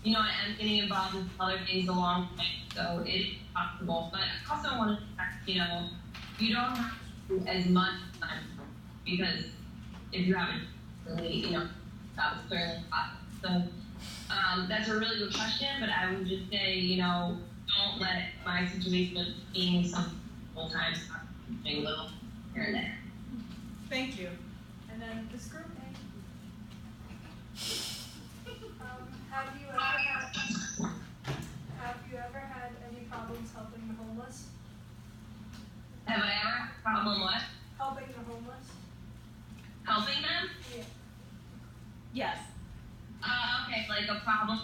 you know, I'm getting involved in other things along the way, so it's possible. But I also want to, you know, you don't have to do as much time because if you haven't really, you know, that was clearly hot. So that's a really good question, but I would just say, you know, don't let my situation of being some full time stop doing a little here and there. Thank you. And then this group. Have you ever had any problems helping the homeless? Have I ever had a problem what? Helping the homeless? Helping them? Yeah. Yes. Okay, like a problem,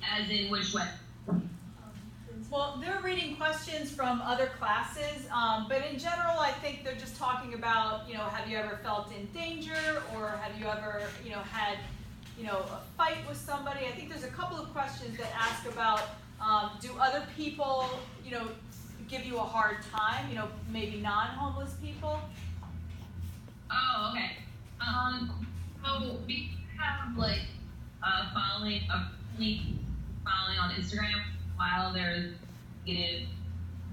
as in which way? Well, they're reading questions from other classes, but in general, I think they're just talking about, you know, have you ever felt in danger, or have you ever, you know, had, you know, a fight with somebody? I think there's a couple of questions that ask about, do other people, you know, give you a hard time, you know, maybe non-homeless people? Oh, okay. So we have like following on Instagram while there's negative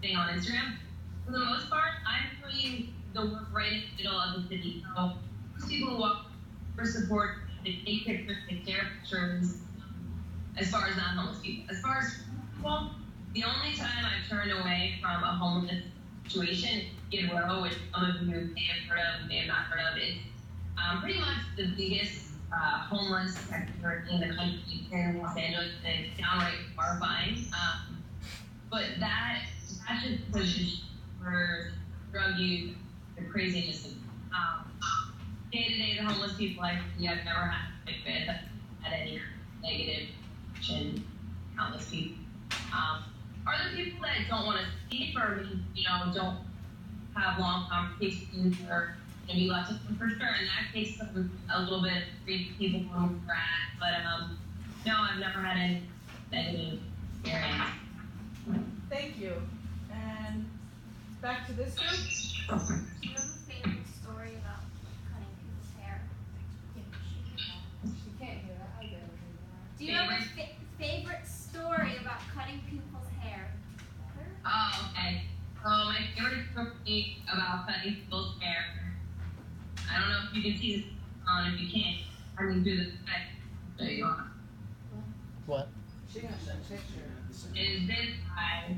thing on Instagram. For the most part, I'm doing the work right in the middle of the city. So most people walk for support, they take pictures, they share pictures. As far as non-homeless people, as far as people, the only time I've turned away from a homeless situation is Skid Row, which some of you may have heard of, may have not heard of. It's pretty much the biggest homeless sector in the country in Los Angeles, and it's downright horrifying. But that just pushes for drug use, the craziness of day-to-day the homeless people I've never had to fight with at any negative action, countless people. Are there people that don't want to speak or, you know, don't have long conversations or maybe left of them for sure? In that case, a little bit of people from where we're at. But no, I've never had any negative experience. Thank you. And back to this group. Do you have a favorite story about cutting people's hair? She can't hear that. I barely hear that. Do you have a favorite story about cutting people's hair? Oh, okay. So my favorite story about cutting people's hair. I don't know if you can see this on. If you can't, I can do the Skype. There you are. What? She gonna send a picture. Is this guy,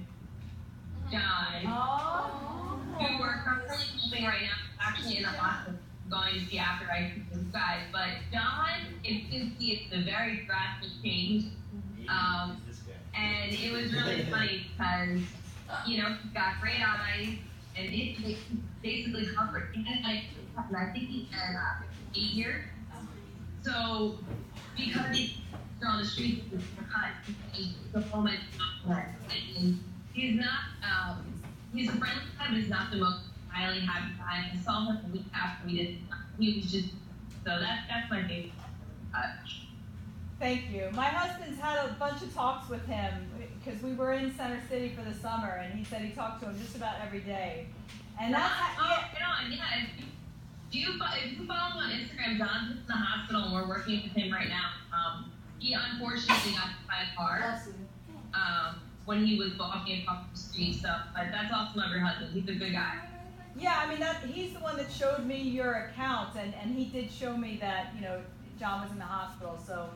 John, Oh. who we're currently helping right now, actually in the hospital, going to see after I see this guy. But John, if you can see, it's a very drastic change. And it was really funny because, you know, he's got great eyes, and it basically covered. And I think he's had 8 years. So, because he's on the street, he's the moment. And he's not, he's a friendly guy, but he's not the most highly happy guy. I saw him a week after we did. He was just, so that's my favorite. Thank you. My husband's had a bunch of talks with him because we were in Center City for the summer, and he said he talked to him just about every day. And that's if you follow him on Instagram, John's in the hospital, and we're working with him right now. He unfortunately got hit by a car when he was walking across the street. So, but that's also my husband. He's a good guy. Yeah, I mean, he's the one that showed me your account, and he did show me that, you know, John was in the hospital, so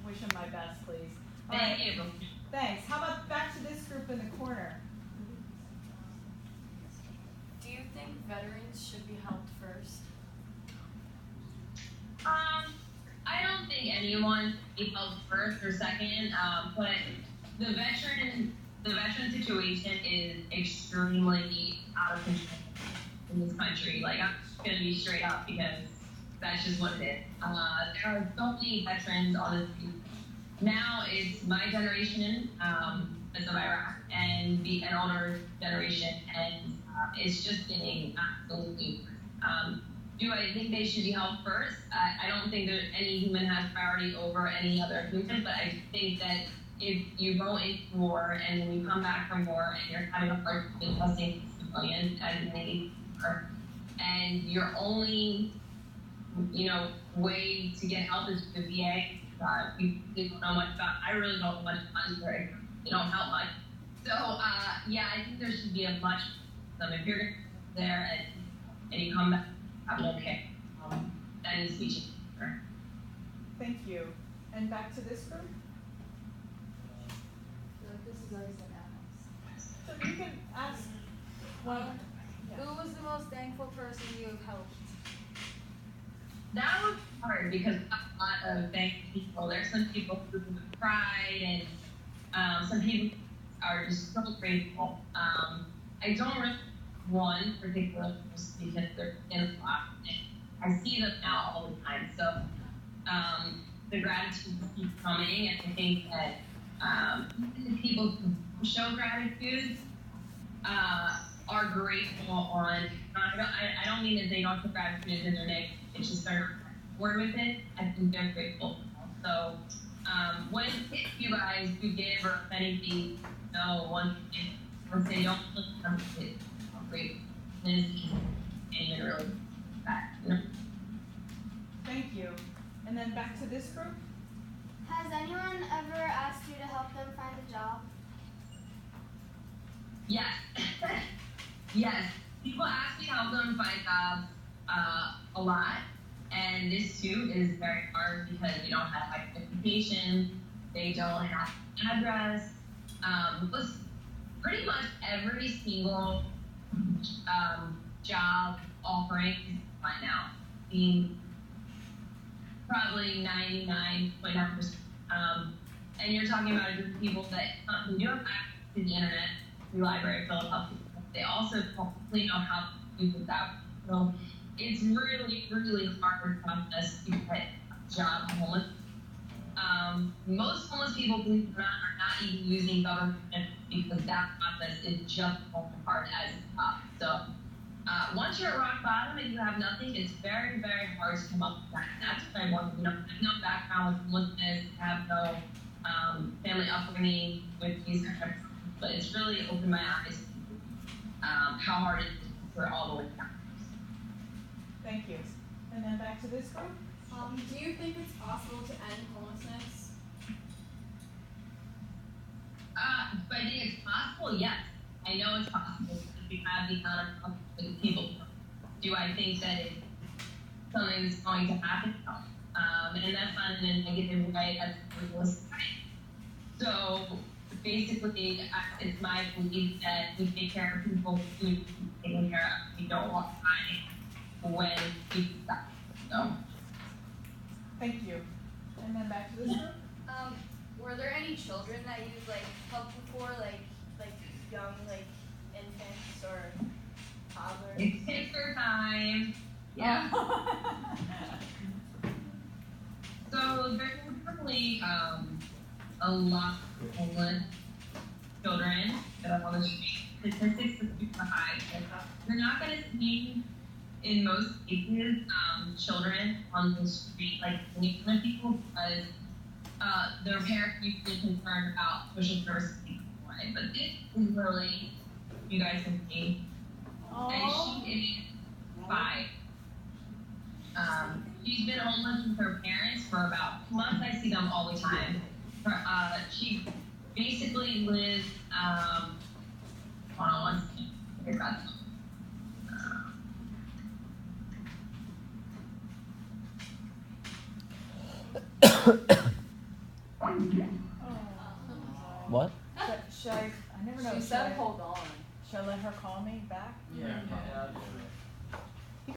wish him my best, please. All Thank right. you. Thanks. How about back to this group in the corner? Do you think veterans should be helped first? I don't think anyone should be helped first or second, but the veteran situation is extremely out of control in this country. Like, I'm just gonna be straight up because that's just what it is. There are so many veterans on the street. Now it's my generation, as of Iraq, and an older generation, and it's just getting absolutely worse. Do I think they should be helped first? I don't think that any human has priority over any other human, but I think that if you go into war and when you come back from war and you're having a hard time trusting civilians as many are, and your only, you know, way to get help is the VA, we don't know much about. I really don't know much about Missouri. They don't help much. So yeah, I think there should be a much. If you're there and you come back, I'm okay. That needs to be changed. Thank you. And back to this group. This is always an Alex. So you can ask one. Who was the most thankful person you have helped? That was hard because a lot of thankful people. There's some people who cried, and some people are just so grateful. I don't really one particular person because they're in a lot. I see them now all the time. So the gratitude keeps coming, and I think that the people who show gratitude are grateful on. I don't mean that they don't show gratitude in their name. It's just their word with it. I think they're grateful. So when you guys do give or if anything, once they don't look at it, gratefulness and really that. Thank you. And then back to this group. Has anyone ever asked you to help them find a job? Yes. Yes. People ask me to help them find jobs a lot. And this too is very hard because they don't have identification, they don't have an address. Pretty much every single job offering is fine now. Probably 99.9%. And you're talking about a group of people that who do have access to the internet, the Library of Philadelphia. They also probably know how to do that. So it's really, really hard process to get a job homeless. Most homeless people, believe it or not, are not even using government because that process is just as hard as it's tough. So once you're at rock bottom and you have nothing, it's very, very hard to come up with that. And that's what I want. I have no background with homelessness, I have no family upbringing with these kind of problems, but it's really opened my eyes to how hard it is for all the way down. Thank you. And then back to this group. Do you think it's possible to end homelessness? Do I think it's possible? Yes. I know it's possible because we have the amount of people. Do I think that it's something that's going to happen? No. And that's not in a negative way, that's a realistic way. So basically, it's my belief that we take care of people who need to be taken care of. We don't walk by when people stop. So. Thank you. And then back to this group. Were there any children that you've helped before, like young infants or toddlers? It's picture time. Yeah. So there's probably a lot of homeless children that are on the street. Statistics are super high. You're not going to see, in most cases, children on the street like young people because their parents are usually concerned about social services being provided. But this is really, you guys can see, and she is 5. She's been homeless with her parents for about 2 months. I see them all the time. She basically lives, hold on one second. What? Should I never know. She said, hold on. Should I let her call me back? Yeah.